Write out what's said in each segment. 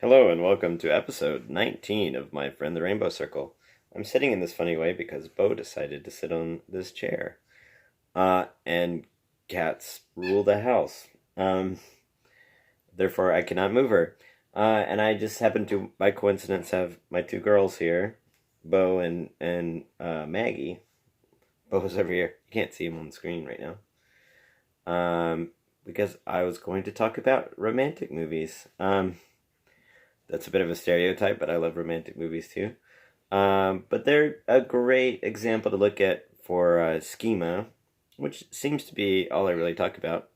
Hello and welcome to episode 19 of My Friend the Rainbow Circle. I'm sitting in this funny way because Bo decided to sit on this chair. And cats rule the house. Therefore, I cannot move her. And I just happen to, by coincidence, have my two girls here, Bo and Maggie. Bo's over here. You can't see him on the screen right now. Because I was going to talk about romantic movies. That's a bit of a stereotype, but I love romantic movies too. But they're a great example to look at for schema, which seems to be all I really talk about.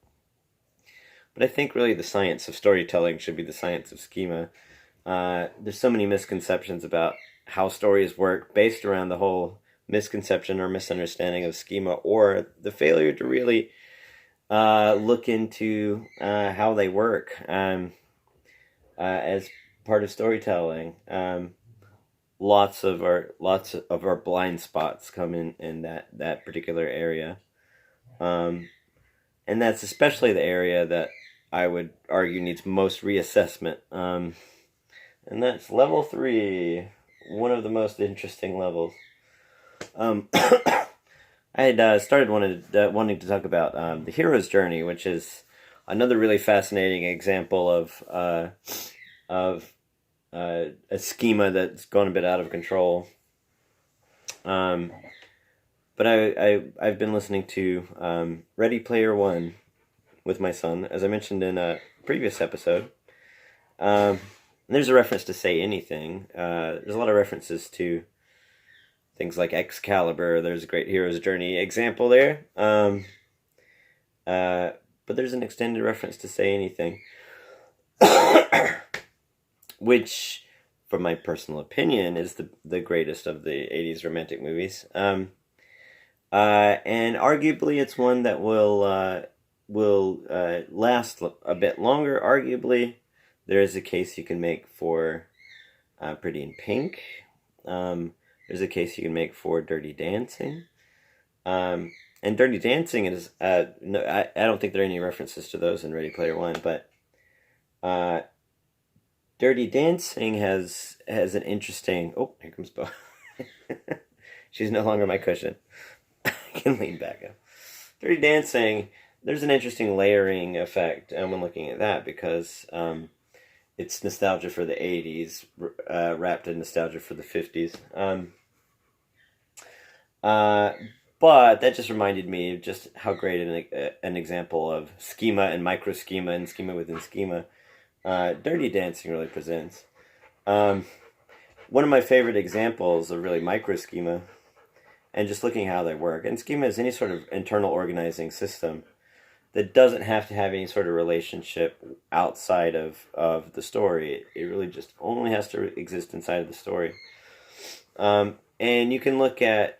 But I think really the science of storytelling should be the science of schema. There's so many misconceptions about how stories work based around the whole misconception or misunderstanding of schema, or the failure to really look into how they work as part of storytelling. Lots of our blind spots come in that particular area, and that's especially the area that I would argue needs most reassessment. And that's level 3, one of the most interesting levels. I had started wanting to talk about the hero's journey, which is another really fascinating example of a schema that's gone a bit out of control. But I've been listening to Ready Player One with my son, as I mentioned in a previous episode. There's a reference to Say Anything. There's a lot of references to things like Excalibur. There's a great hero's journey example there. But there's an extended reference to Say Anything. Which, from my personal opinion, is the greatest of the 80s romantic movies. And arguably it's one that will last a bit longer. Arguably, there is a case you can make for Pretty in Pink. There's a case you can make for Dirty Dancing. And Dirty Dancing is, no, I don't think there are any references to those in Ready Player One, but Dirty Dancing has an interesting... Oh, here comes Bo. She's no longer my cushion. I can lean back up. Dirty Dancing, there's an interesting layering effect when looking at that, because it's nostalgia for the 80s, wrapped in nostalgia for the 50s. But that just reminded me of just how great an example of schema and micro-schema and schema within schema Dirty Dancing really presents. One of my favorite examples of really micro-schema, and just looking how they work. And schema is any sort of internal organizing system that doesn't have to have any sort of relationship outside of the story. It really just only has to exist inside of the story. And you can look at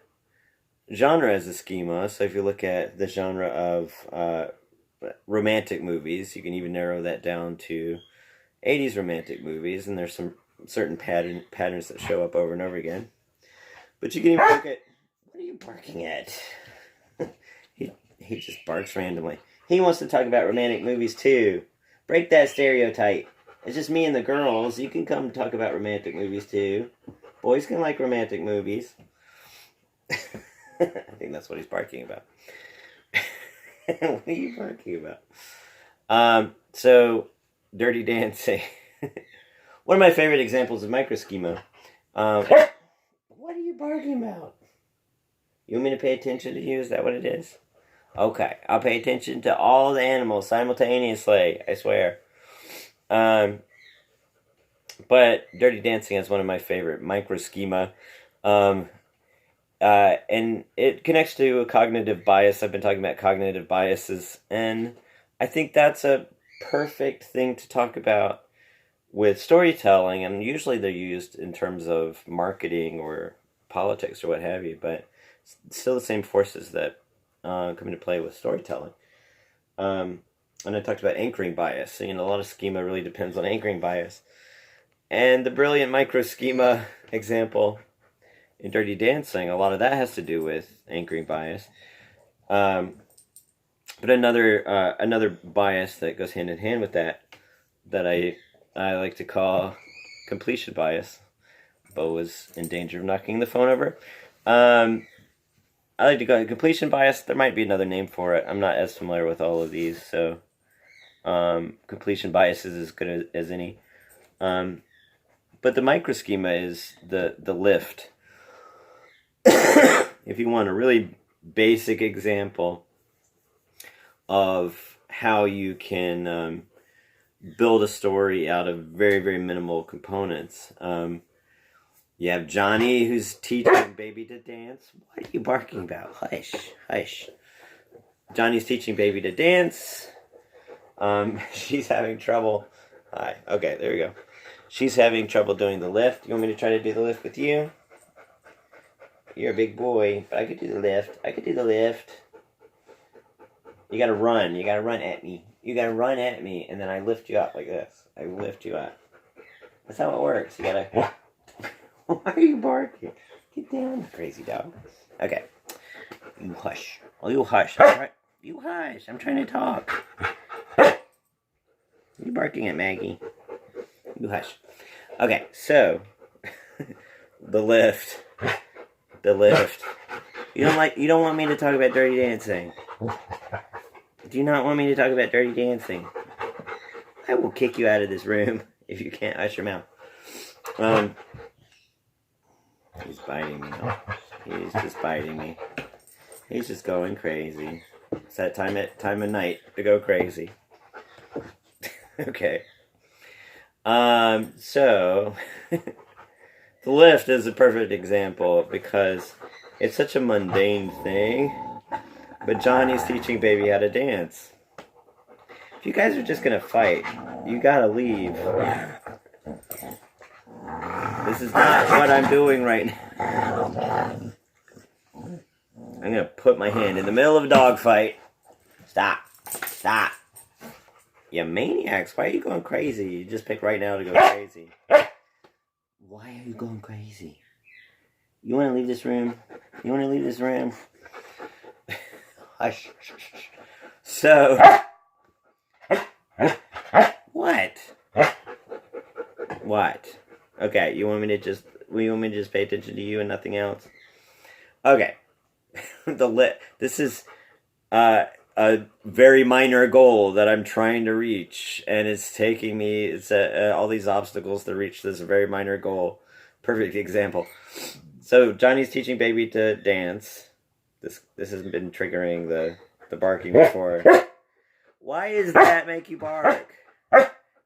genre as a schema. So if you look at the genre of romantic movies, you can even narrow that down to 80s romantic movies, and there's some certain patterns that show up over and over again. But you can even look at... What are you barking at? he just barks randomly. He wants to talk about romantic movies too. Break that stereotype. It's just me and the girls. You can come talk about romantic movies too. Boys can like romantic movies. I think that's what he's barking about. What are you barking about? So, Dirty Dancing. One of my favorite examples of microschema. What are you barking about? You want me to pay attention to you? Is that what it is? Okay, I'll pay attention to all the animals simultaneously, I swear. But Dirty Dancing is one of my favorite microschema. And it connects to a cognitive bias. I've been talking about cognitive biases, and I think that's a perfect thing to talk about with storytelling, and usually they're used in terms of marketing or politics or what have you, but it's still the same forces that come into play with storytelling. And I talked about anchoring bias. So, a lot of schema really depends on anchoring bias. And the brilliant micro-schema example in Dirty Dancing, a lot of that has to do with anchoring bias. But another bias that goes hand in hand with that I I like to call completion bias. Bo was in danger of knocking the phone over. I like to go completion bias. There might be another name for it. I'm not as familiar with all of these, so completion bias is as good as any. But the microschema is the lift. If you want a really basic example of how you can build a story out of very, very minimal components. You have Johnny who's teaching Baby to dance. What are you barking about? Hush, hush. Johnny's teaching Baby to dance. She's having trouble. Hi. Okay, there we go. She's having trouble doing the lift. You want me to try to do the lift with you? You're a big boy, but I could do the lift. I could do the lift. You gotta run. You gotta run at me. You gotta run at me, and then I lift you up like this. I lift you up. That's how it works. You gotta... Why are you barking? Get down, crazy dog. Okay. You hush. Oh, you hush. You hush. I'm trying to talk. You barking at Maggie. You hush. Okay, so... The lift. The lift. You don't want me to talk about Dirty Dancing. Do you not want me to talk about Dirty Dancing? I will kick you out of this room if you can't hush your mouth. He's biting me. He's just biting me. He's just going crazy. It's that time of night to go crazy. Okay. So the lift is a perfect example because it's such a mundane thing. But Johnny's teaching Baby how to dance. If you guys are just gonna fight, you gotta leave. This is not what I'm doing right now. I'm gonna put my hand in the middle of a dog fight. Stop. Stop. You maniacs, why are you going crazy? You just pick right now to go crazy. Why are you going crazy? You wanna leave this room? You wanna leave this room? Hush. So... What? What? Okay, you want me to just pay attention to you and nothing else? Okay. This is a very minor goal that I'm trying to reach, and it's taking me all these obstacles to reach this very minor goal. Perfect example. So Johnny's teaching Baby to dance. This has been triggering the barking before. Why does that make you bark?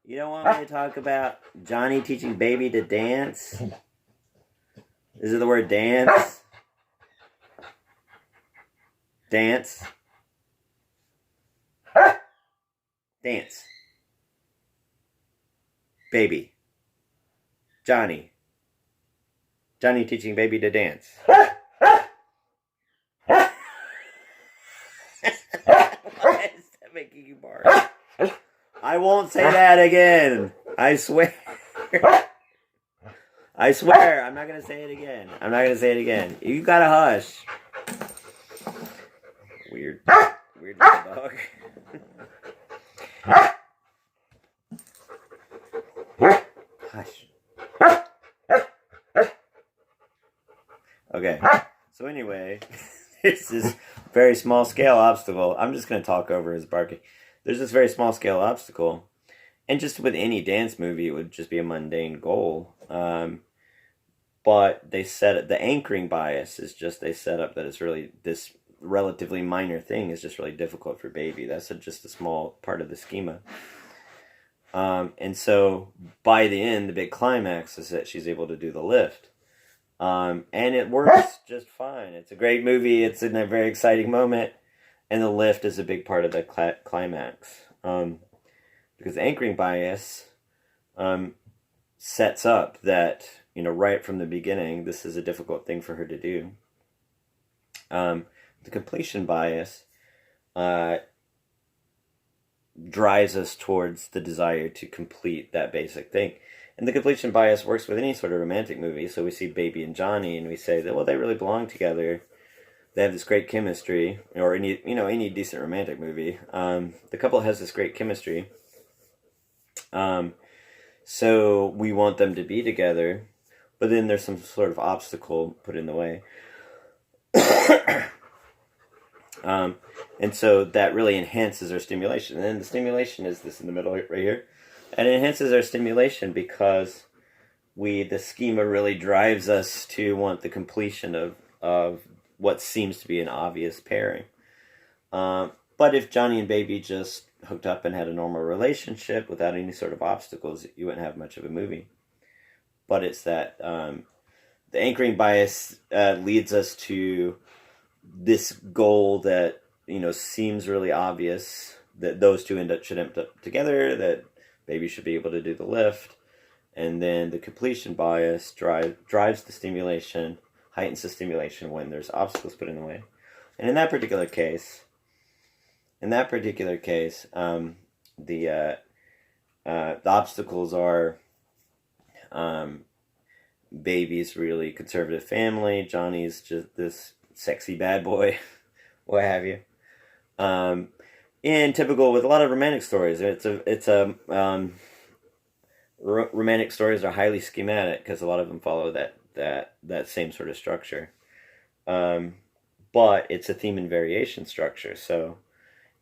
You don't want me to talk about Johnny teaching Baby to dance? Is it the word dance? Dance? Dance. Baby. Johnny. Johnny teaching Baby to dance. Why is that making you bark? I won't say that again. I swear. I swear. I'm not going to say it again. I'm not going to say it again. You got to hush. Weird. Weird little dog. Hush. Okay. So anyway, there's this very small scale obstacle. I'm just going to talk over his barking. There's this very small scale obstacle, and just with any dance movie, it would just be a mundane goal. But they set it, the anchoring bias is just they set up that it's really this relatively minor thing is just really difficult for Baby. That's just a small part of the schema. And so by the end, the big climax is that she's able to do the lift. And it works just fine. It's a great movie. It's in a very exciting moment. And the lift is a big part of the climax. Because the anchoring bias sets up that, right from the beginning, this is a difficult thing for her to do. The completion bias drives us towards the desire to complete that basic thing. And the completion bias works with any sort of romantic movie. So we see Baby and Johnny, and we say that, well, they really belong together. They have this great chemistry, or any decent romantic movie. The couple has this great chemistry. So we want them to be together, but then there's some sort of obstacle put in the way. And so that really enhances our stimulation. And then the stimulation is this in the middle right here. And it enhances our stimulation because the schema really drives us to want the completion of what seems to be an obvious pairing. But if Johnny and Baby just hooked up and had a normal relationship without any sort of obstacles, you wouldn't have much of a movie. But it's that the anchoring bias leads us to this goal that seems really obvious, that those two should end up together, that Baby should be able to do the lift, and then the completion bias drives the stimulation, heightens the stimulation when there's obstacles put in the way. And in that particular case, the obstacles are Baby's really conservative family, Johnny's just this sexy bad boy, what have you. And typical with a lot of romantic stories, romantic stories are highly schematic because a lot of them follow that same sort of structure. But it's a theme and variation structure, so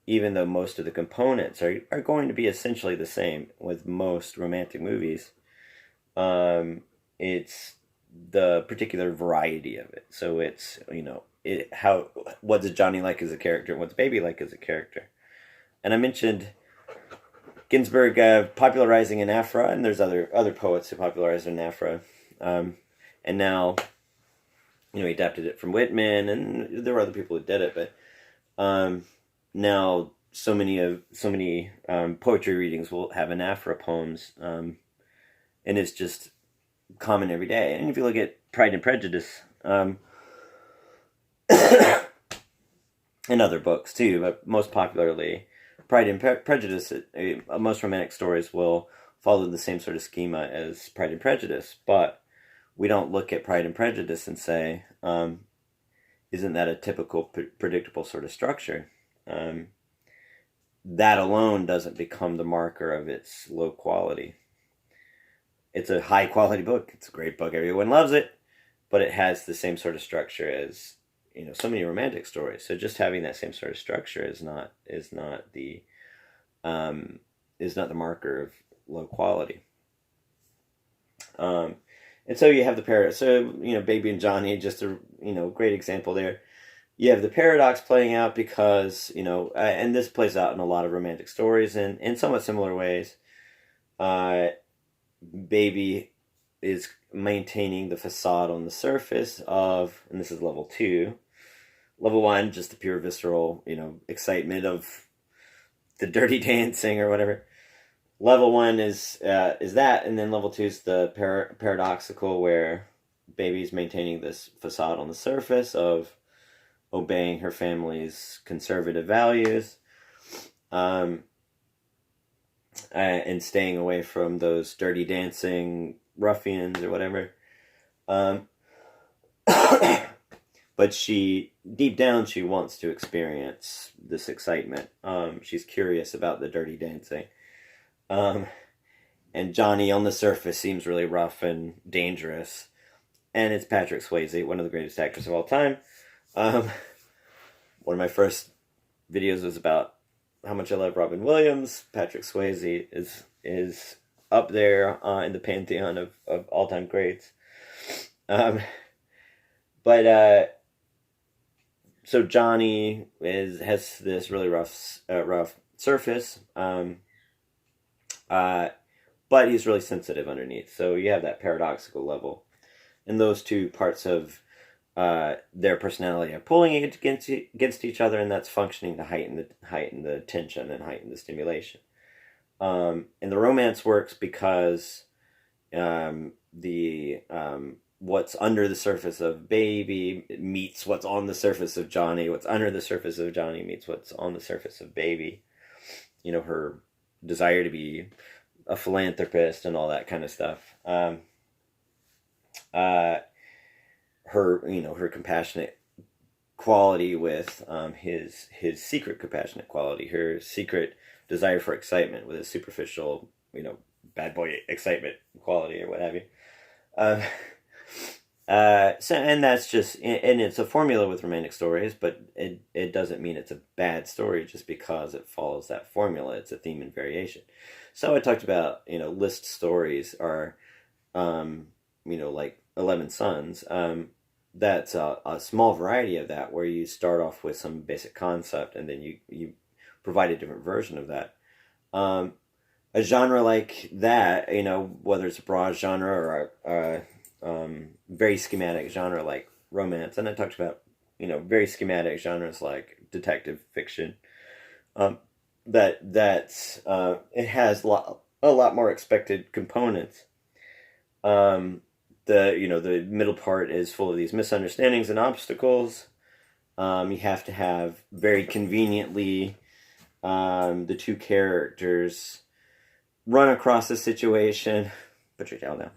even though most of the components are going to be essentially the same with most romantic movies, it's the particular variety of it. So it's, what does Johnny like as a character and what's Baby like as a character. And I mentioned Ginsberg popularizing anaphora, and there's other poets who popularized anaphora. And now, he adapted it from Whitman, and there were other people who did it, but now so many poetry readings will have anaphora poems, and it's just common every day. And if you look at Pride and Prejudice, and other books too, but most popularly Pride and Prejudice, most romantic stories will follow the same sort of schema as Pride and Prejudice, but we don't look at Pride and Prejudice and say, isn't that a typical, predictable sort of structure? That alone doesn't become the marker of its low quality. It's a high quality book. It's a great book. Everyone loves it, but it has the same sort of structure as so many romantic stories. So just having that same sort of structure is not the marker of low quality. And so you have the paradox. So Baby and Johnny, just a great example there. You have the paradox playing out because and this plays out in a lot of romantic stories and in somewhat similar ways. Baby is maintaining the facade on the surface of, and this is level 2. Level 1, just the pure visceral, excitement of the dirty dancing or whatever. Level 1 is that, and then level 2 is the paradoxical, where Baby's maintaining this facade on the surface of obeying her family's conservative values, and staying away from those dirty dancing ruffians or whatever. But deep down, she wants to experience this excitement. She's curious about the dirty dancing. And Johnny on the surface seems really rough and dangerous. And it's Patrick Swayze, one of the greatest actors of all time. One of my first videos was about how much I love Robin Williams. Patrick Swayze is up there in the pantheon of all-time greats. So Johnny has this really rough surface, but he's really sensitive underneath. So you have that paradoxical level, and those two parts of their personality are pulling against each other, and that's functioning to heighten the tension and heighten the stimulation. And the romance works because what's under the surface of Baby meets what's on the surface of Johnny. What's under the surface of Johnny meets what's on the surface of Baby. Her desire to be a philanthropist and all that kind of stuff. Her compassionate quality with his secret compassionate quality, her secret desire for excitement with his superficial, bad boy excitement quality or what have you. Uh, so and that's just and it's a formula with romantic stories, but it doesn't mean it's a bad story just because it follows that formula. It's a theme and variation. So I talked about list stories are like 11 Sons. That's a small variety of that where you start off with some basic concept and then you provide a different version of that. A genre like that, whether it's a broad genre or a very schematic genre like romance, and I talked about very schematic genres like detective fiction. That's it has a lot more expected components. The middle part is full of these misunderstandings and obstacles. You have to have very conveniently the two characters run across a situation. Put your towel down.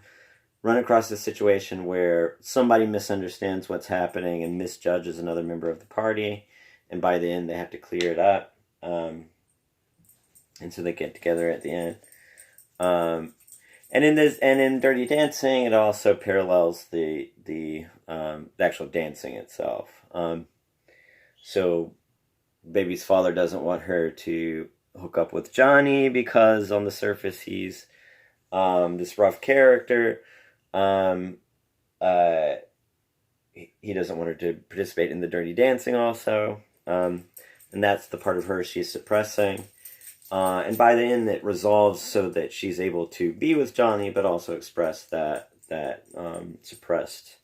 Run across a situation where somebody misunderstands what's happening and misjudges another member of the party, and by the end they have to clear it up. And so they get together at the end. And in Dirty Dancing, it also parallels the actual dancing itself. So Baby's father doesn't want her to hook up with Johnny because on the surface he's this rough character. He doesn't want her to participate in the Dirty Dancing also. And that's the part of her she's suppressing. And by the end, it resolves so that she's able to be with Johnny, but also express that suppressed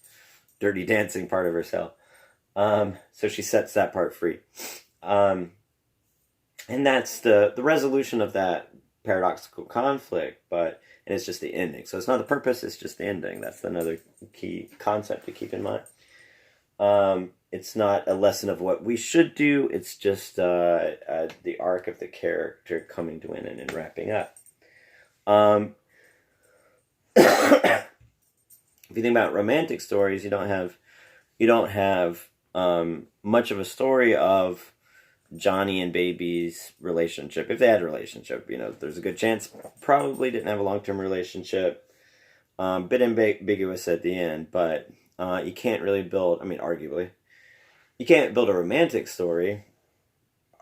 Dirty Dancing part of herself. So she sets that part free. And that's the resolution of that paradoxical conflict, and it's just the ending. So it's not the purpose, it's just the ending. That's another key concept to keep in mind. It's not a lesson of what we should do, it's just the arc of the character coming to an end and wrapping up. If you think about romantic stories, you don't have much of a story of Johnny and Baby's relationship. If they had a relationship, there's a good chance probably didn't have a long-term relationship. Bit ambiguous at the end, but you can't really build, arguably, you can't build a romantic story,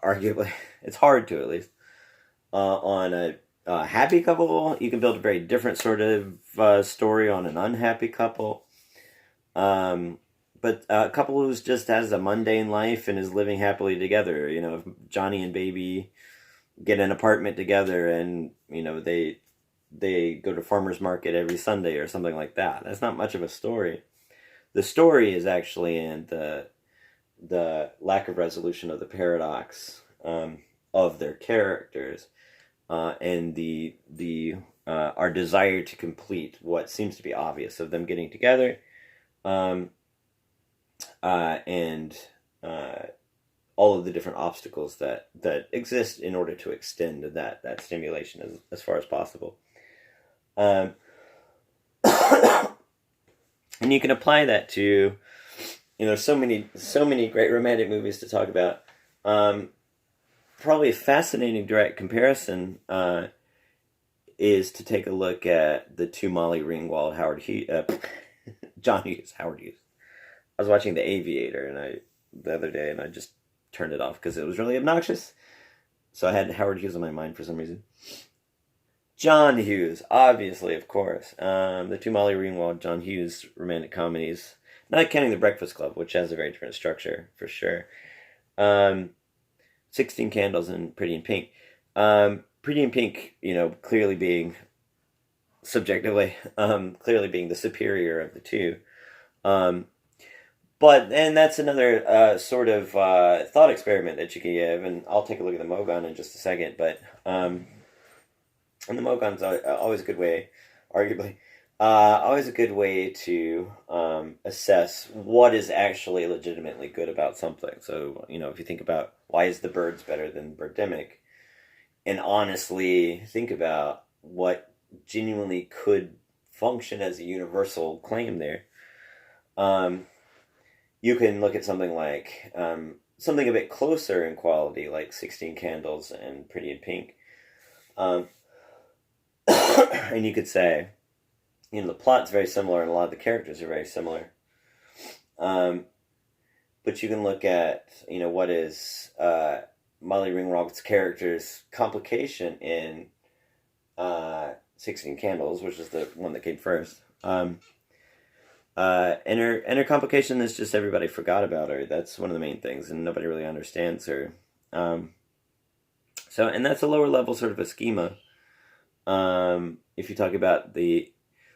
arguably, it's hard to at least, on a happy couple. You can build a very different sort of story on an unhappy couple. But a couple who's just has a mundane life and is living happily together. If Johnny and Baby get an apartment together and, they go to farmer's market every Sunday or something like that. That's not much of a story. The story is actually in the lack of resolution of the paradox of their characters and our desire to complete what seems to be obvious of them getting together. And all of the different obstacles that exist in order to extend that stimulation as far as possible. And you can apply that to, so many great romantic movies to talk about. Probably a fascinating direct comparison is to take a look at the two Molly Ringwald, John Hughes, Howard Hughes. I was watching The Aviator the other day, and I just turned it off because it was really obnoxious. So I had Howard Hughes on my mind for some reason. John Hughes, obviously, of course. The two Molly Ringwald, John Hughes romantic comedies. Not counting The Breakfast Club, which has a very different structure, for sure. 16 Candles and Pretty in Pink. Pretty in Pink, clearly being, subjectively, clearly being the superior of the two. And that's another sort of thought experiment that you can give, and I'll take a look at the Mogon in just a second, but and the Mogon's always a good way, arguably, always a good way to assess what is actually legitimately good about something. So, if you think about why is The Birds better than Birdemic, and honestly think about what genuinely could function as a universal claim there, you can look at something like something a bit closer in quality, like 16 Candles and Pretty in Pink. And you could say, the plot's very similar and a lot of the characters are very similar. But you can look at, what is Molly Ringwald's character's complication in 16 Candles, which is the one that came first. And her complication is just everybody forgot about her. That's one of the main things, and nobody really understands her. And that's a lower level sort of a schema. If you talk about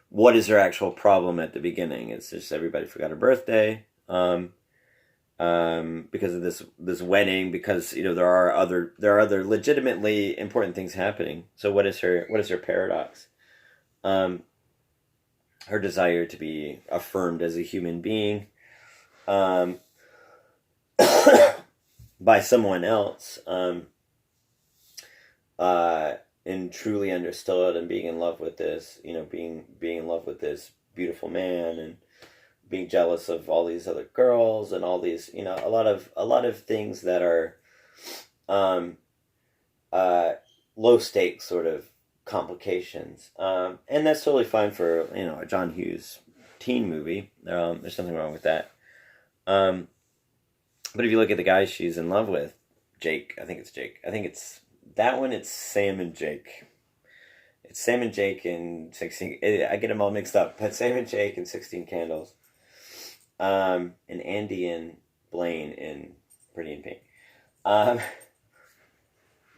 what is her actual problem at the beginning, it's just everybody forgot her birthday. Because of this wedding, because there are other legitimately important things happening. So what is her paradox? Her desire to be affirmed as a human being, by someone else, and truly understood, and being in love with this, being in love with this beautiful man, and being jealous of all these other girls, and all these, a lot of things that are low stakes sort of complications, and that's totally fine for a John Hughes teen movie. There's nothing wrong with that. But if you look at the guy she's in love with, Jake, I think it's that one. It's Sam and Jake. It's Sam and Jake in 16. I get them all mixed up, but Sam and Jake in 16 Candles. And Andie and Blaine in Pretty in Pink.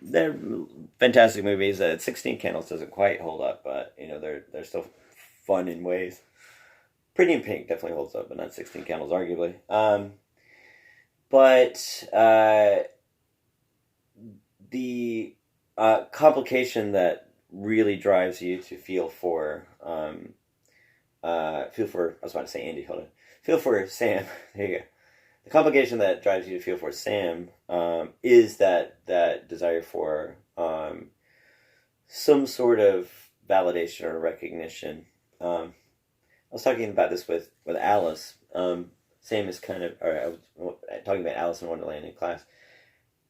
They're fantastic movies. 16 Candles doesn't quite hold up, but they're still fun in ways. Pretty in Pink definitely holds up, but not 16 Candles, arguably. But the complication that really drives you to feel for I was about to say Andie, hold on. Feel for Sam. There you go. The complication that drives you to feel for Sam is that desire for some sort of validation or recognition. I was talking about this with Alice. Sam is kind of, or I was talking about Alice in Wonderland in class.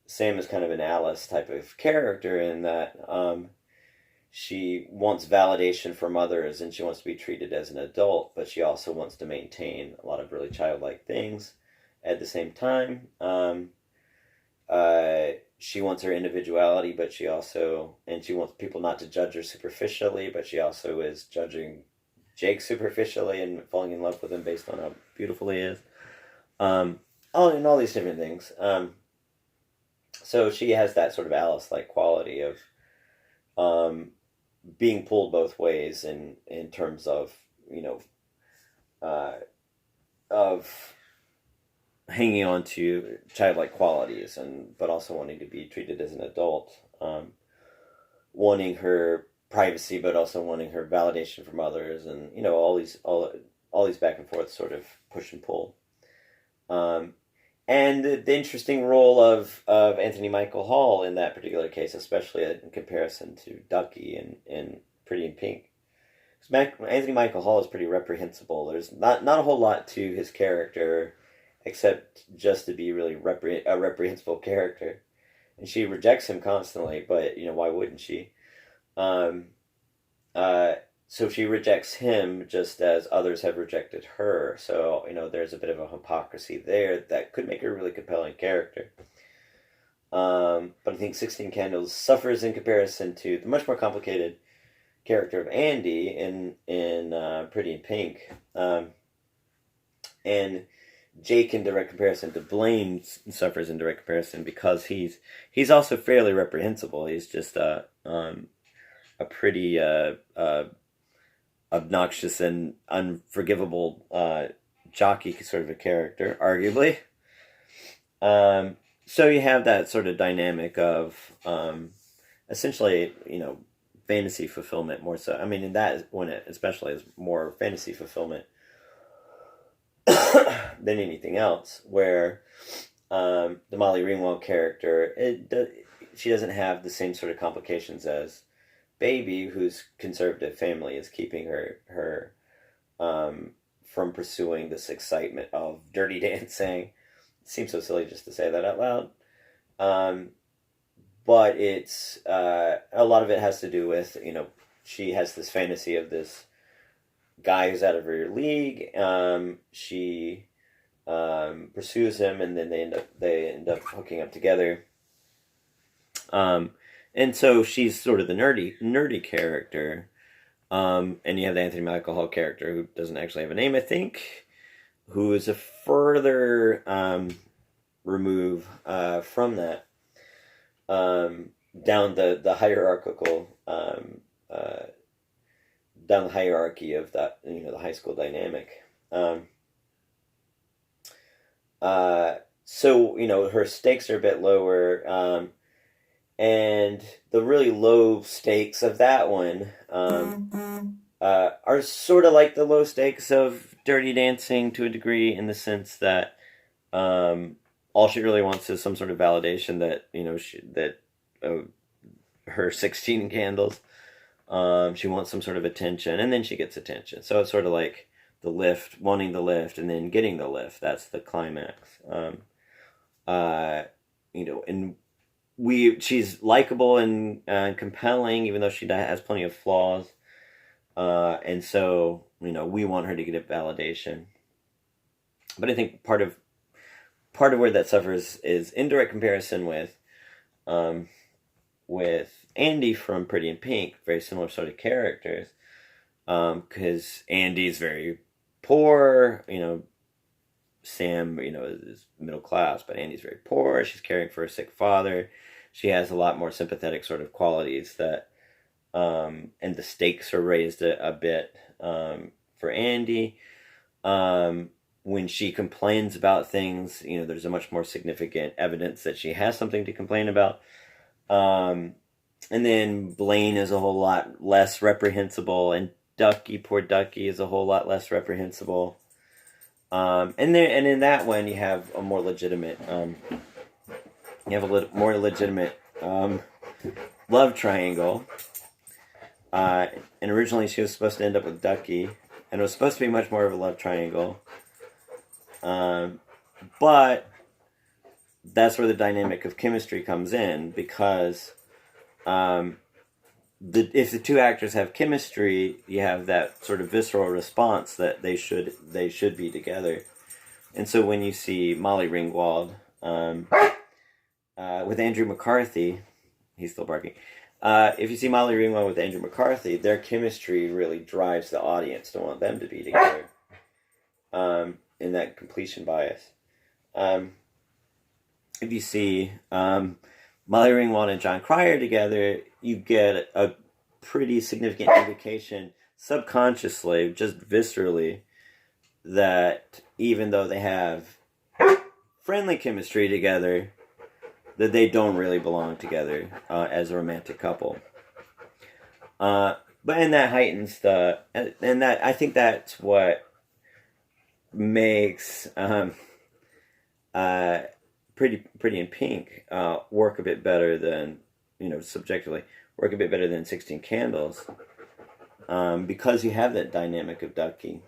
Sam is kind of an Alice type of character in that she wants validation from others, and she wants to be treated as an adult, but she also wants to maintain a lot of really childlike things at the same time. She wants her individuality, but she wants people not to judge her superficially, but she also is judging Jake superficially and falling in love with him based on how beautiful he is. And all these different things. So she has that sort of Alice-like quality of being pulled both ways in terms of, of hanging on to childlike qualities, but also wanting to be treated as an adult, wanting her privacy, but also wanting her validation from others, and all these back and forth sort of push and pull. And the interesting role of Anthony Michael Hall in that particular case, especially in comparison to Duckie and Pretty in Pink. Anthony Michael Hall is pretty reprehensible. There's not a whole lot to his character, except just to be really a reprehensible character. And she rejects him constantly, but why wouldn't she? So she rejects him just as others have rejected her. So, there's a bit of a hypocrisy there that could make her a really compelling character. But I think 16 Candles suffers in comparison to the much more complicated character of Andie in Pretty in Pink. And Jake, in direct comparison to Blaine, suffers in direct comparison because he's also fairly reprehensible. He's just a pretty obnoxious and unforgivable jockey sort of a character, arguably. So you have that sort of dynamic of essentially, fantasy fulfillment more so. I mean, in that when it especially is more fantasy fulfillment than anything else, where the Molly Ringwald character, she doesn't have the same sort of complications as Baby, whose conservative family is keeping her from pursuing this excitement of dirty dancing. It seems so silly just to say that out loud. But it's a lot of it has to do with she has this fantasy of this guy who's out of her league. She pursues him, and then they end up hooking up together. And so she's sort of the nerdy character. And you have the Anthony Michael Hall character who doesn't actually have a name, I think, who is a further remove from that, down the hierarchical, down the hierarchy of that, the high school dynamic. So her stakes are a bit lower, and the really low stakes of that one are sort of like the low stakes of Dirty Dancing to a degree, in the sense that all she really wants is some sort of validation that her 16 candles. She wants some sort of attention, and then she gets attention. So it's sort of like the lift, wanting the lift, and then getting the lift. That's the climax. And she's likable and compelling, even though she has plenty of flaws. And so, we want her to get a validation. But I think part of where that suffers is indirect comparison with Andie from Pretty in Pink, very similar sort of characters. Because Andie's very poor, Sam, is middle class, but Andie's very poor. She's caring for a sick father. She has a lot more sympathetic sort of qualities that, and the stakes are raised a bit for Andie. When she complains about things, there's a much more significant evidence that she has something to complain about. And then Blaine is a whole lot less reprehensible, and poor Duckie, is a whole lot less reprehensible. And in that one, you have a more legitimate, love triangle. And originally she was supposed to end up with Duckie, and it was supposed to be much more of a love triangle. But that's where the dynamic of chemistry comes in, because if the two actors have chemistry, you have that sort of visceral response that they should be together. And so when you see Molly Ringwald with Andrew McCarthy, he's still barking. If you see Molly Ringwald with Andrew McCarthy, their chemistry really drives the audience to want them to be together. In that completion bias. If you see Molly Ringwald and John Cryer together, you get a pretty significant indication, subconsciously, just viscerally, that even though they have friendly chemistry together, that they don't really belong together as a romantic couple. But that heightens I think that's what makes Pretty in Pink work a bit better than, subjectively, work a bit better than 16 Candles, because you have that dynamic of Duckie,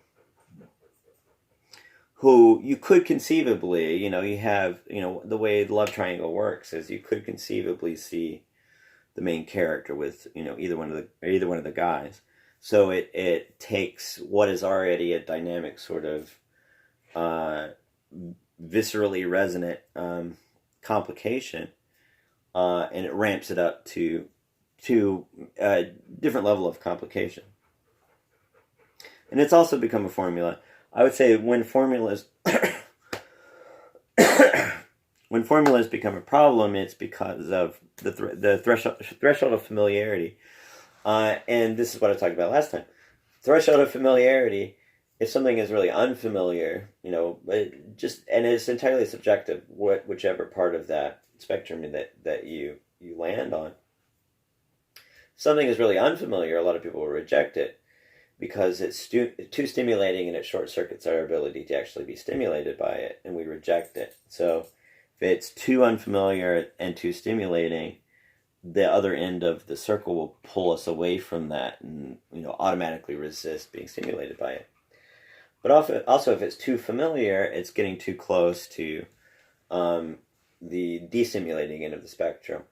who you could conceivably, you have, the way the love triangle works is you could conceivably see the main character with, either one of the guys. So it takes what is already a dynamic sort of viscerally resonant complication, and it ramps it up to a different level of complication. And it's also become a formula. I would say when formulas become a problem, it's because of the threshold of familiarity. And this is what I talked about last time. Threshold of familiarity. If something is really unfamiliar, and it's entirely subjective, whichever part of that spectrum that you land on. If something is really unfamiliar, a lot of people will reject it because it's too stimulating, and it short circuits our ability to actually be stimulated by it, and we reject it. So if it's too unfamiliar and too stimulating, the other end of the circle will pull us away from that and automatically resist being stimulated by it. But also, if it's too familiar, it's getting too close to the destimulating end of the spectrum.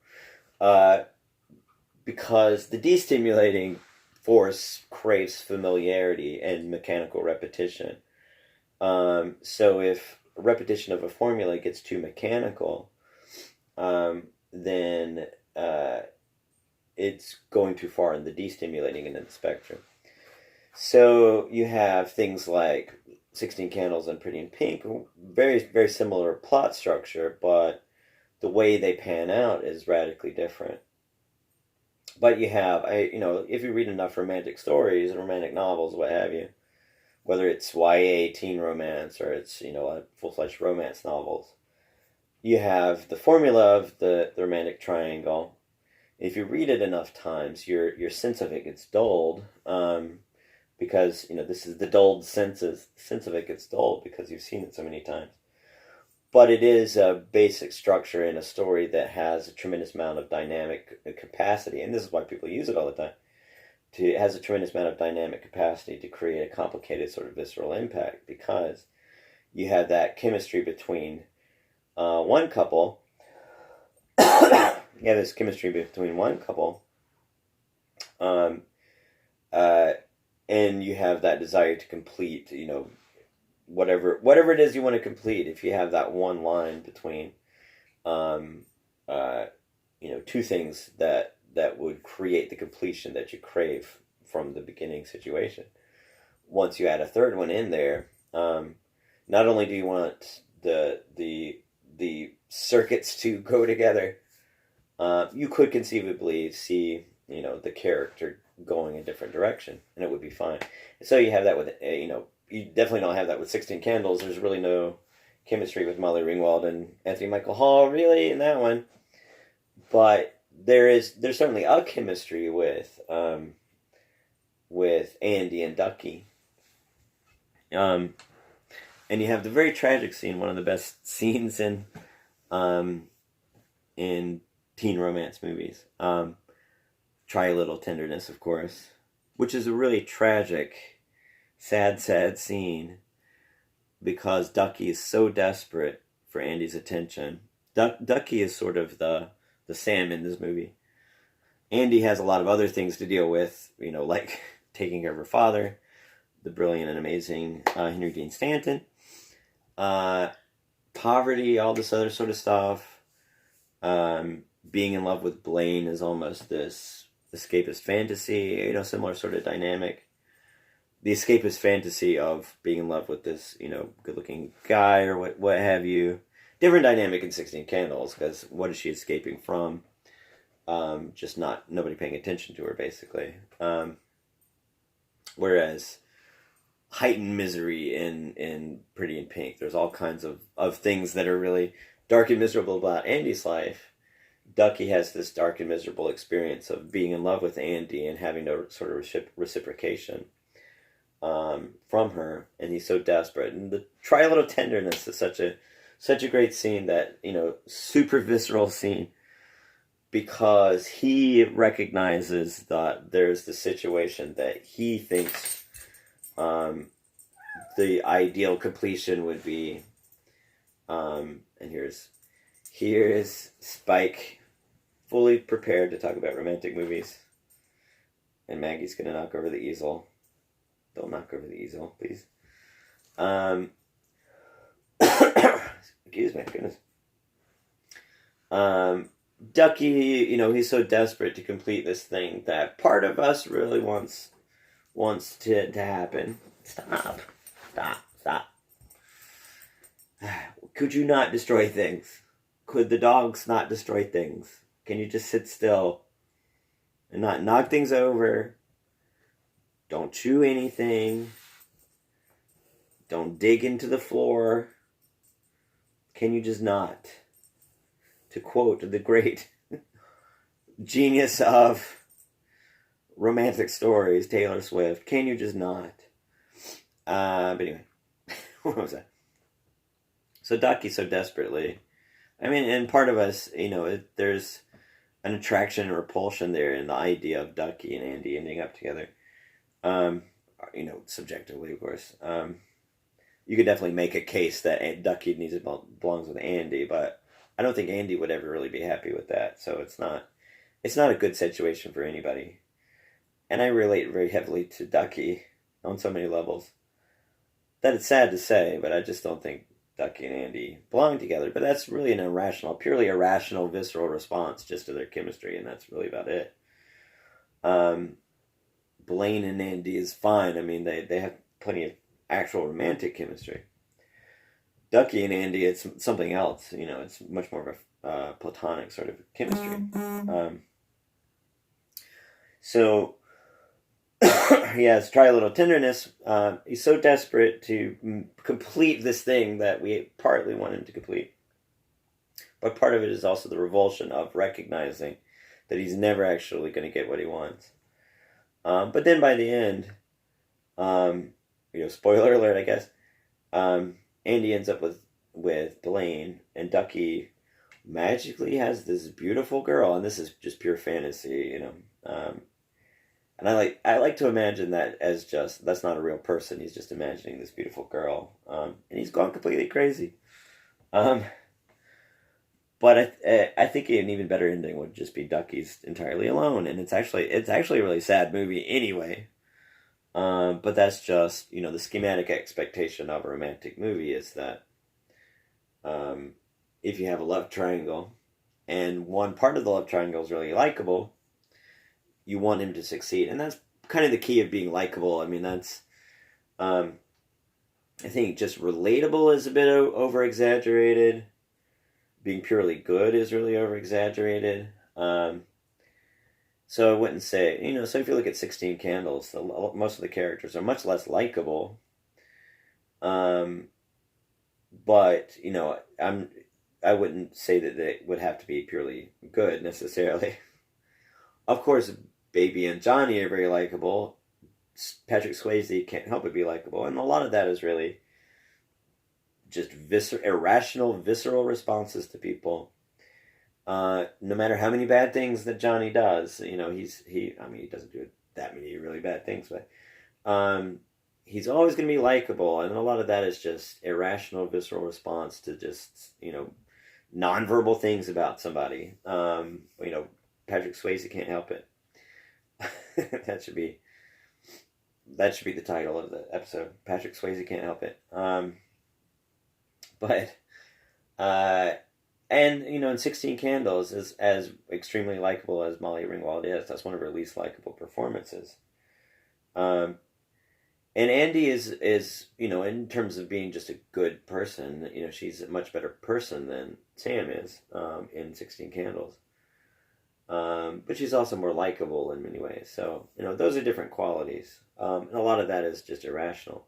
Because the destimulating force craves familiarity and mechanical repetition. So if repetition of a formula gets too mechanical, then it's going too far in the destimulating end of the spectrum. So you have things like 16 Candles and Pretty in Pink, very, very similar plot structure, but the way they pan out is radically different. But you have, if you read enough romantic stories, romantic novels, what have you, whether it's YA teen romance or it's, full-fledged romance novels, you have the formula of the romantic triangle. If you read it enough times, your sense of it gets dulled, because, this is the dulled senses. The sense of it gets dulled because you've seen it so many times. But it is a basic structure in a story that has a tremendous amount of dynamic capacity, and this is why people use it all the time. It has a tremendous amount of dynamic capacity to create a complicated sort of visceral impact, because you have that chemistry between one couple. You have this chemistry between one couple, and you have that desire to complete, whatever it is you want to complete. If you have that one line between, two things that would create the completion that you crave from the beginning situation. Once you add a third one in there, not only do you want the circuits to go together, you could conceivably see, the character going a different direction, and it would be fine. So you have that with, you definitely don't have that with 16 Candles. There's really no chemistry with Molly Ringwald and Anthony Michael Hall, really, in that one. But there's certainly a chemistry with Andie and Duckie. And you have the very tragic scene, one of the best scenes in teen romance movies. Try a Little Tenderness, of course, which is a really tragic, sad scene, because Duckie is so desperate for Andie's attention. Duckie is sort of the Sam in this movie. Andie has a lot of other things to deal with, like taking care of her father, the brilliant and amazing Henry Dean Stanton, poverty, all this other sort of stuff. Being in love with Blaine is almost this escapist fantasy, similar sort of dynamic. The escapist fantasy of being in love with this, good-looking guy or what have you. Different dynamic in 16 Candles, because what is she escaping from? Just nobody paying attention to her, basically. Whereas heightened misery in Pretty in Pink. There's all kinds of things that are really dark and miserable about Andie's life. Duckie has this dark and miserable experience of being in love with Andie and having no sort of reciprocation from her, and he's so desperate. And the Try a Little Tenderness is such a great scene, that, super visceral scene, because he recognizes that there's the situation that he thinks the ideal completion would be, and here's Spike, fully prepared to talk about romantic movies, and Maggie's gonna knock over the easel. Don't knock over the easel, please. Excuse me, goodness. Duckie, he's so desperate to complete this thing that part of us really wants to happen. Stop. Could you not destroy things? Could the dogs not destroy things? Can you just sit still and not knock things over? Don't chew anything. Don't dig into the floor. Can you just not? To quote the great genius of romantic stories, Taylor Swift, can you just not? But anyway, what was that? So Duckie so desperately, and part of us, there's an attraction and repulsion there in the idea of Duckie and Andie ending up together. Subjectively, of course. You could definitely make a case that Duckie belongs with Andie, but I don't think Andie would ever really be happy with that. So it's not a good situation for anybody. and I relate very heavily to Duckie on so many levels that it's sad to say, but I just don't think Duckie and Andie belong together. But that's really an irrational, purely irrational, visceral response just to their chemistry, and that's really about it. Blaine and Andie is fine. I mean, they have plenty of actual romantic chemistry. Duckie and Andie, it's something else. You know, it's much more of a platonic sort of chemistry. So he has try a little tenderness. He's so desperate to complete this thing that we partly want him to complete. But part of it is also the revulsion of recognizing that he's never actually going to get what he wants. But then by the end, spoiler alert, I guess, Andie ends up with Blaine, and Duckie magically has this beautiful girl, and this is just pure fantasy, and I like to imagine that as just, that's not a real person, he's just imagining this beautiful girl, and he's gone completely crazy. But I think an even better ending would just be Duckie's entirely alone, and it's actually a really sad movie anyway. But that's just, the schematic expectation of a romantic movie is that if you have a love triangle and one part of the love triangle is really likable, you want him to succeed. And that's kind of the key of being likable. I mean, that's, I think just relatable is a bit over-exaggerated. Being purely good is really over-exaggerated. So I wouldn't say, so if you look at 16 Candles, most of the characters are much less likable. But, I wouldn't say that they would have to be purely good, necessarily. Of course, Baby and Johnny are very likable. Patrick Swayze can't help but be likable. And a lot of that is really just irrational, visceral responses to people. No matter how many bad things that Johnny does, he doesn't do that many really bad things, but he's always going to be likable, and a lot of that is just irrational, visceral response to just, nonverbal things about somebody. Patrick Swayze can't help it. That should be the title of the episode. Patrick Swayze can't help it. And, in 16 Candles, as extremely likable as Molly Ringwald is, that's one of her least likable performances. And Andie is, in terms of being just a good person, she's a much better person than Sam is, in 16 Candles. But she's also more likable in many ways. So, those are different qualities. And a lot of that is just irrational.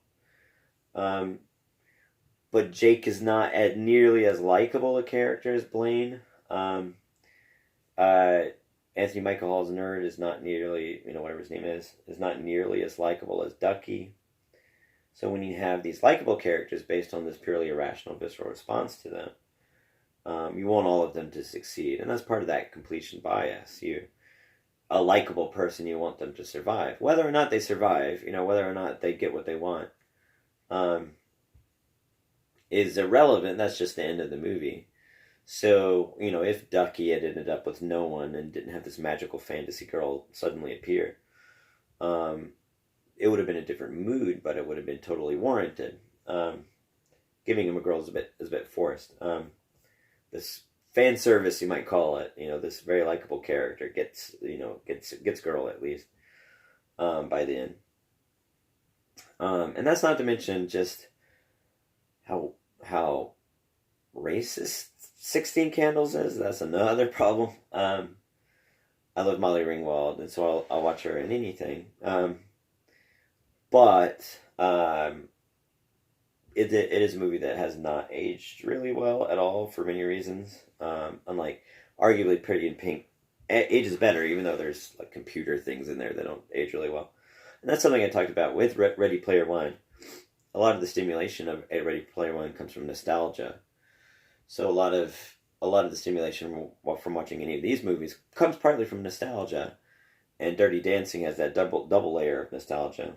But Jake is not nearly as likable a character as Blaine. Anthony Michael Hall's nerd is not nearly, whatever his name is not nearly as likable as Duckie. So when you have these likable characters based on this purely irrational, visceral response to them, you want all of them to succeed. And that's part of that completion bias. A likable person, you want them to survive. Whether or not they survive, whether or not they get what they want, is irrelevant. That's just the end of the movie. So, if Duckie had ended up with no one and didn't have this magical fantasy girl suddenly appear, it would have been a different mood, but it would have been totally warranted. Giving him a girl is a bit forced. This fan service, you might call it, this very likable character gets girl at least, by the end. And that's not to mention just how racist 16 Candles is. That's another problem. I love Molly Ringwald, and so I'll watch her in anything. But it is a movie that has not aged really well at all for many reasons. Unlike arguably Pretty in Pink, ages better, even though there's like computer things in there that don't age really well. And that's something I talked about with Ready Player One. A lot of the stimulation of Ready Player One comes from nostalgia. So a lot of the stimulation from watching any of these movies comes partly from nostalgia, and Dirty Dancing has that double layer of nostalgia.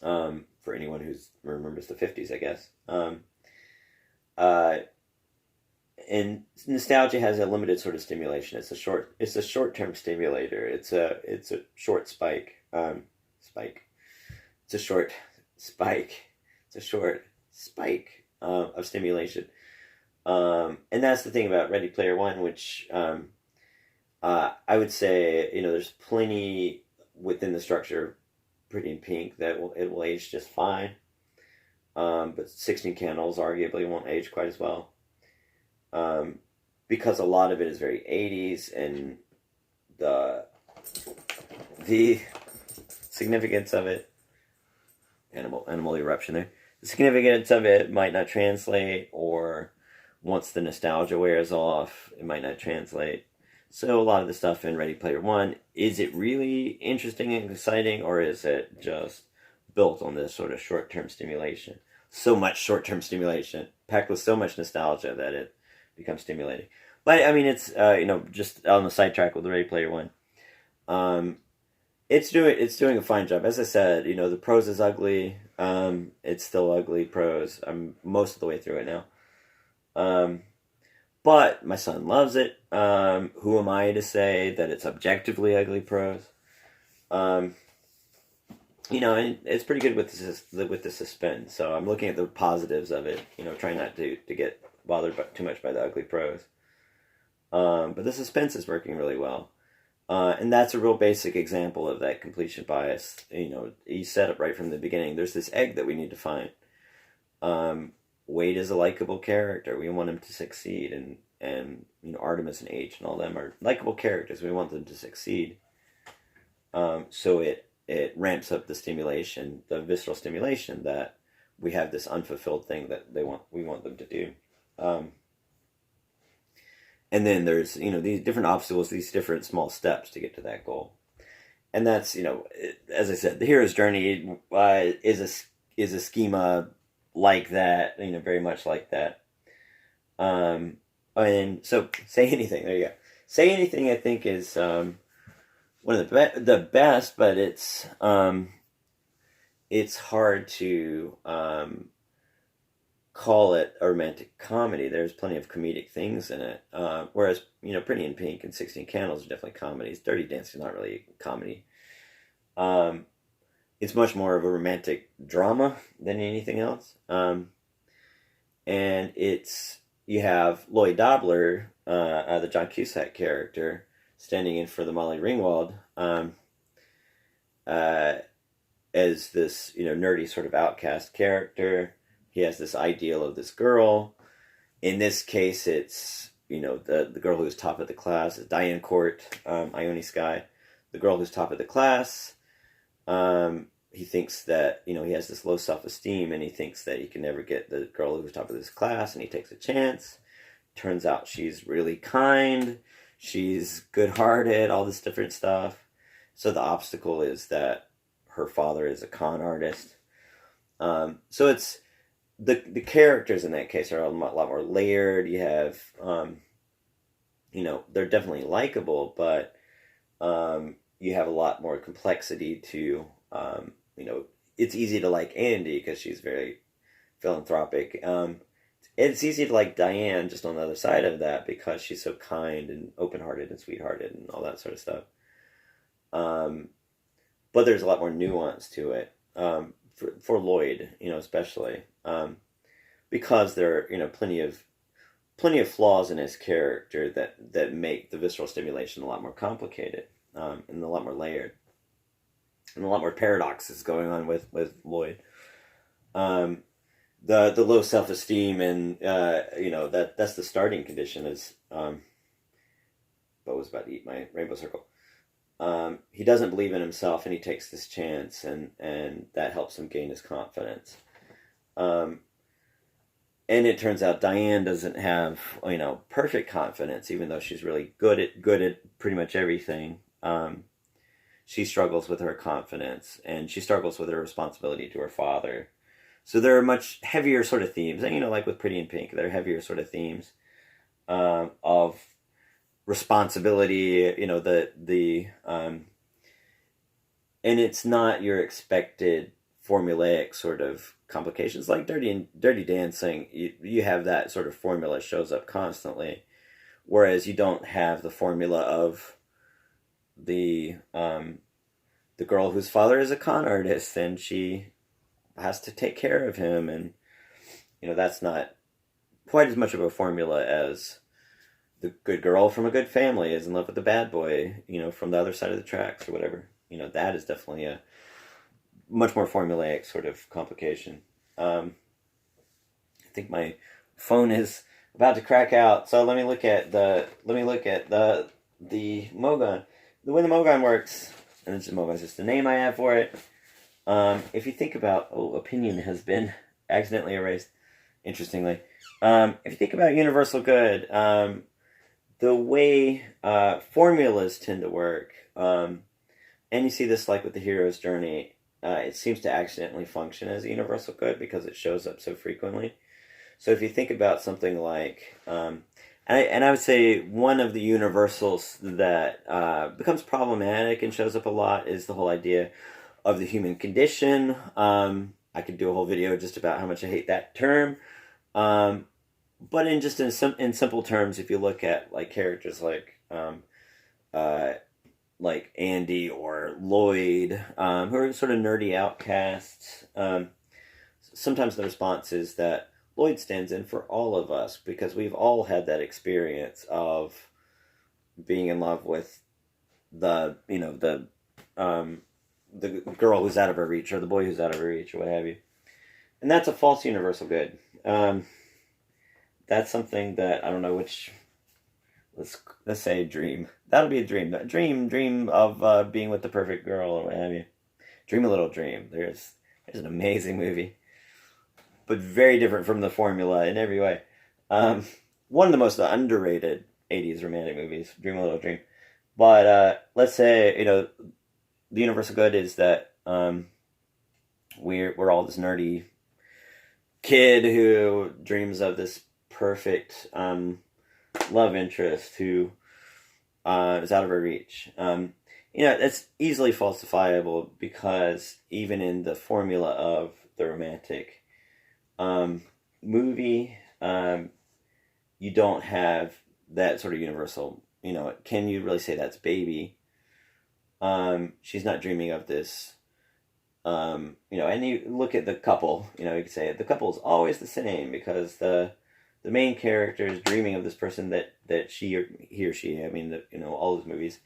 For anyone who remembers the 50s, I guess. and nostalgia has a limited sort of stimulation. It's a short-term stimulator. It's a short spike. Spike. It's a short spike. It's a short spike of stimulation. And that's the thing about Ready Player One, which I would say, there's plenty within the structure of Pretty in Pink that it will age just fine. But 16 Candles arguably won't age quite as well. Because a lot of it is very 80s, and the significance of it, animal eruption there, the significance of it might not translate, or once the nostalgia wears off, it might not translate. So a lot of the stuff in Ready Player One, is it really interesting and exciting, or is it just built on this sort of short-term stimulation? So much short-term stimulation, packed with so much nostalgia that it becomes stimulating. But I mean, it's just on the sidetrack with the Ready Player One. It's doing a fine job. As I said, the prose is ugly. It's still ugly prose. I'm most of the way through it now. But my son loves it. Who am I to say that it's objectively ugly prose? And it's pretty good with the suspense. So I'm looking at the positives of it. Trying not to get bothered too much by the ugly prose. But the suspense is working really well. And that's a real basic example of that completion bias. You set up right from the beginning. There's this egg that we need to find. Wade is a likable character. We want him to succeed, and Artemis and H and all them are likable characters. We want them to succeed. So it ramps up the stimulation, the visceral stimulation, that we have this unfulfilled thing that we want them to do. And then there's these different obstacles, these different small steps to get to that goal. And that's as I said, the hero's journey is a schema like that, very much like that. And so Say Anything, there you go. Say Anything, I think, is one of the best, but it's hard to call it a romantic comedy. There's plenty of comedic things in it, whereas Pretty in Pink and 16 Candles are definitely comedies. Dirty Dancing is not really a comedy. It's much more of a romantic drama than anything else. And you have Lloyd Dobler, the John Cusack character, standing in for the Molly Ringwald, as this nerdy sort of outcast character. He has this ideal of this girl. In this case, it's the girl who's top of the class is Diane Court, Ione Skye, the girl who's top of the class. He thinks that he has this low self-esteem, and he thinks that he can never get the girl who's top of this class, and he takes a chance. Turns out she's really kind, she's good-hearted, all this different stuff. So the obstacle is that her father is a con artist. So it's the characters in that case are a lot more layered. You have they're definitely likable, but you have a lot more complexity to it's easy to like Andie because she's very philanthropic. It's easy to like Diane just on the other side of that because she's so kind and open-hearted and sweethearted and all that sort of stuff. But there's a lot more nuance to it, for Lloyd, especially, because there are, plenty of flaws in his character that make the visceral stimulation a lot more complicated, and a lot more layered, and a lot more paradoxes going on with Lloyd. The low self-esteem, and that's the starting condition. Is Bo was about to eat my rainbow circle. He doesn't believe in himself, and he takes this chance, and that helps him gain his confidence. And it turns out Diane doesn't have perfect confidence, even though she's really good at pretty much everything. She struggles with her confidence, and she struggles with her responsibility to her father. So there are much heavier sort of themes, and like with Pretty in Pink, there are heavier sort of themes of responsibility, and it's not your expected formulaic sort of complications. Like Dirty Dancing, you have that sort of formula shows up constantly, whereas you don't have the formula of the girl whose father is a con artist and she has to take care of him, and that's not quite as much of a formula as the good girl from a good family is in love with the bad boy, from the other side of the tracks or whatever. That is definitely a much more formulaic sort of complication. I think my phone is about to crack out, so let me look at the Mogon. The way the Mogon works, and Mogon's just the name I have for it. If you think about, opinion has been accidentally erased, interestingly. If you think about universal good, the way formulas tend to work, and you see this like with the hero's journey, it seems to accidentally function as a universal good because it shows up so frequently. So if you think about something like, and I would say one of the universals that becomes problematic and shows up a lot is the whole idea of the human condition. I could do a whole video just about how much I hate that term. But in simple terms, if you look at like characters like Andie or Lloyd, who are sort of nerdy outcasts, sometimes the response is that Lloyd stands in for all of us because we've all had that experience of being in love with the girl who's out of her reach or the boy who's out of her reach or what have you. And that's a false universal good. That's something that, I don't know which, let's say dream. That'll be a dream. Dream of being with the perfect girl or what have you. Dream a Little Dream. There's an amazing movie, but very different from the formula in every way. One of the most underrated 80s romantic movies, Dream a Little Dream. But let's say, the universal good is that we're all this nerdy kid who dreams of this perfect love interest who is out of her reach. That's easily falsifiable because even in the formula of the romantic movie, you don't have that sort of universal, can you really say that's baby? She's not dreaming of this, and you look at the couple, you could say the couple is always the same because the main character is dreaming of this person that he or she, all those movies,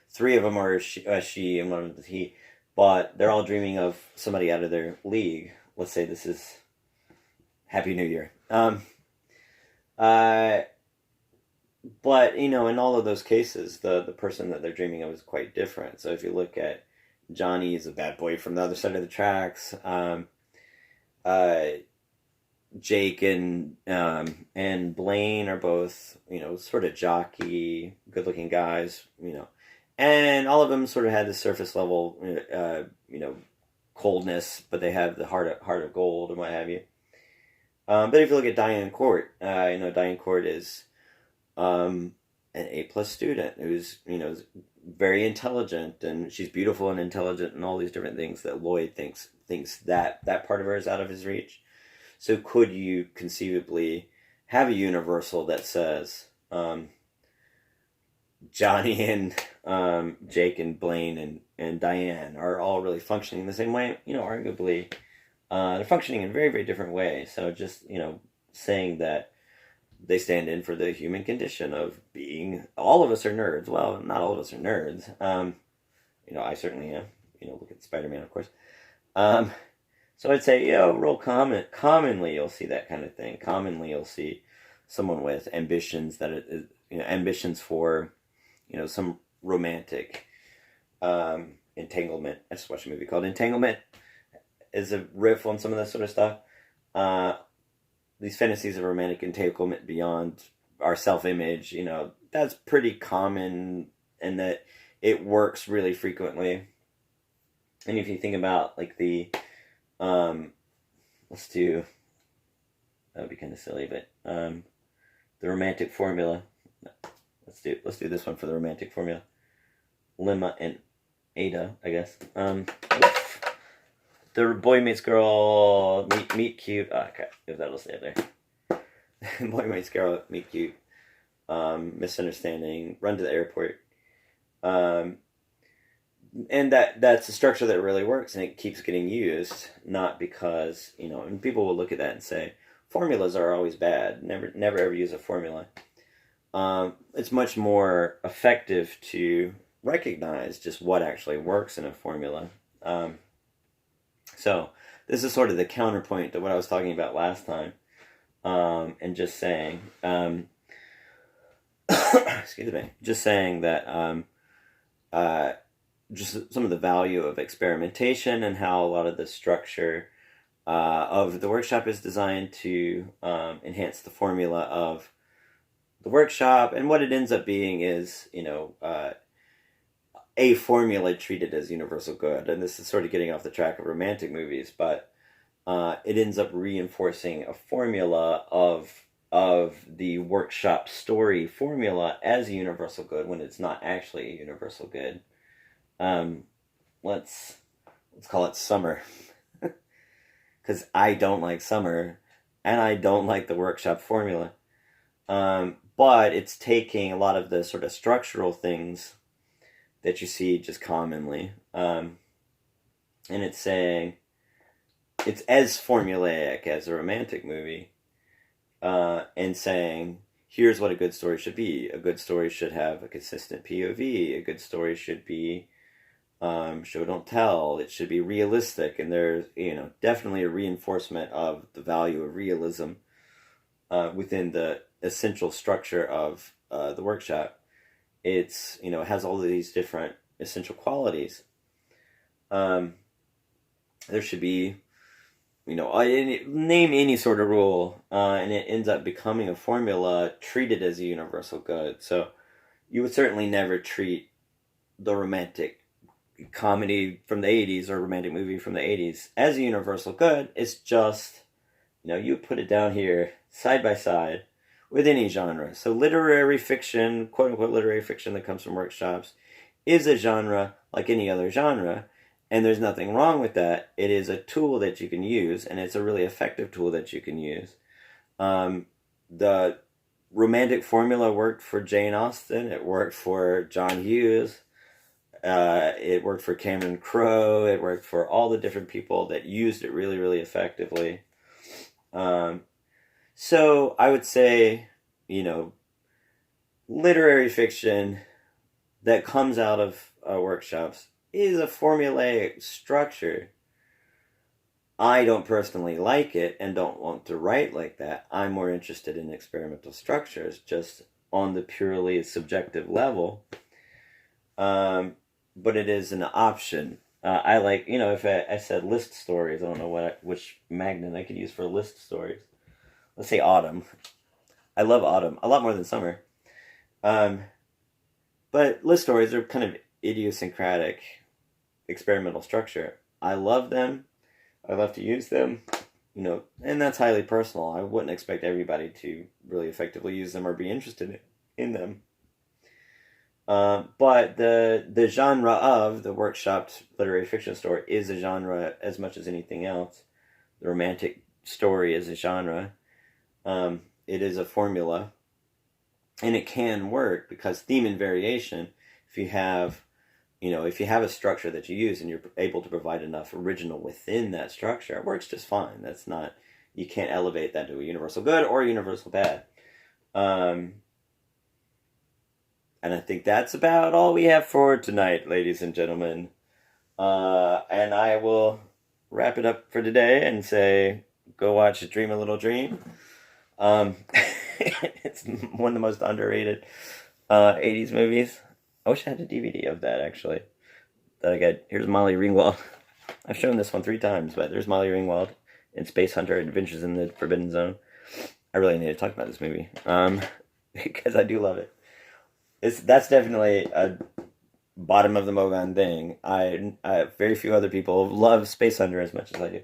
3 of them are she and 1 of them is he, but they're all dreaming of somebody out of their league. Let's say this is Happy New Year. But, in all of those cases, the person that they're dreaming of is quite different. So if you look at Johnny is a bad boy from the other side of the tracks, Jake and Blaine are both, sort of jockey, good-looking guys, and all of them sort of had the surface level, coldness, but they have the heart of gold and what have you. But if you look at Diane Court, Diane Court is an A+ student who's, very intelligent, and she's beautiful and intelligent and all these different things that Lloyd thinks that part of her is out of his reach. So could you conceivably have a universal that says Johnny and Jake and Blaine and Diane are all really functioning the same way? Arguably they're functioning in very, very different ways. So just, saying that they stand in for the human condition of being, all of us are nerds. Well, not all of us are nerds. I certainly am. Look at Spider-Man, of course. So I'd say, commonly you'll see that kind of thing. Commonly you'll see someone with ambitions ambitions for, some romantic entanglement. I just watched a movie called Entanglement. Is a riff on some of that sort of stuff. These fantasies of romantic entanglement beyond our self-image, that's pretty common, and that it works really frequently. And if you think about like the that would be kind of silly, but the romantic formula. Let's do this one for the romantic formula. Lemma and Ada, I guess. the boy meets girl, meet cute. Oh, okay, if that'll stay there. Boy meets girl, meet cute. Misunderstanding, run to the airport. And that's a structure that really works, and it keeps getting used, not because, and people will look at that and say, formulas are always bad. Never ever use a formula. It's much more effective to recognize just what actually works in a formula. So this is sort of the counterpoint to what I was talking about last time, and just saying, excuse me, just saying that just some of the value of experimentation and how a lot of the structure of the workshop is designed to enhance the formula of the workshop, and what it ends up being is, a formula treated as universal good. And this is sort of getting off the track of romantic movies, but it ends up reinforcing a formula of the workshop story formula as a universal good when it's not actually a universal good. Let's call it summer, because I don't like summer, and I don't like the workshop formula. But it's taking a lot of the sort of structural things that you see just commonly, and it's saying it's as formulaic as a romantic movie, and saying, here's what a good story should be. A good story should have a consistent POV. A good story should be show don't tell. It should be realistic, and there's definitely a reinforcement of the value of realism within the essential structure of the workshop. It's it has all of these different essential qualities. There should be name any sort of rule, and it ends up becoming a formula treated as a universal good. So you would certainly never treat the romantic comedy from the 80s or romantic movie from the 80s as a universal good. It's just, you put it down here side by side with any genre. So literary fiction, quote unquote literary fiction that comes from workshops, is a genre like any other genre, and there's nothing wrong with that. It is a tool that you can use, and it's a really effective tool that you can use. The romantic formula worked for Jane Austen, it worked for John Hughes, it worked for Cameron Crowe, it worked for all the different people that used it really, really effectively. So I would say, literary fiction that comes out of workshops is a formulaic structure. I don't personally like it and don't want to write like that. I'm more interested in experimental structures, just on the purely subjective level. But it is an option. I like, if I said list stories, I don't know which magnet I could use for list stories. Let's say autumn. I love autumn a lot more than summer. But list stories are kind of idiosyncratic experimental structure. I love them. I love to use them. And that's highly personal. I wouldn't expect everybody to really effectively use them or be interested in them. But the genre of the workshopped literary fiction story is a genre as much as anything else. The romantic story is a genre. It is a formula, and it can work because theme and variation, if you have a structure that you use and you're able to provide enough original within that structure, it works just fine. You can't elevate that to a universal good or a universal bad. And I think that's about all we have for tonight, ladies and gentlemen. And I will wrap it up for today and say, go watch Dream a Little Dream. It's one of the most underrated 80s movies. I wish I had a DVD of that, actually. That I got. Here's Molly Ringwald. I've shown this one 3 times, but there's Molly Ringwald in Space Hunter: Adventures in the Forbidden Zone. I really need to talk about this movie, because I do love it. That's definitely a bottom of the Mogan thing. Very few other people love Space Hunter as much as I do.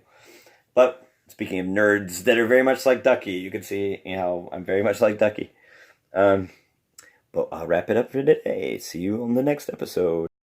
But speaking of nerds that are very much like Duckie, you can see how I'm very much like Duckie. But I'll wrap it up for today. See you on the next episode.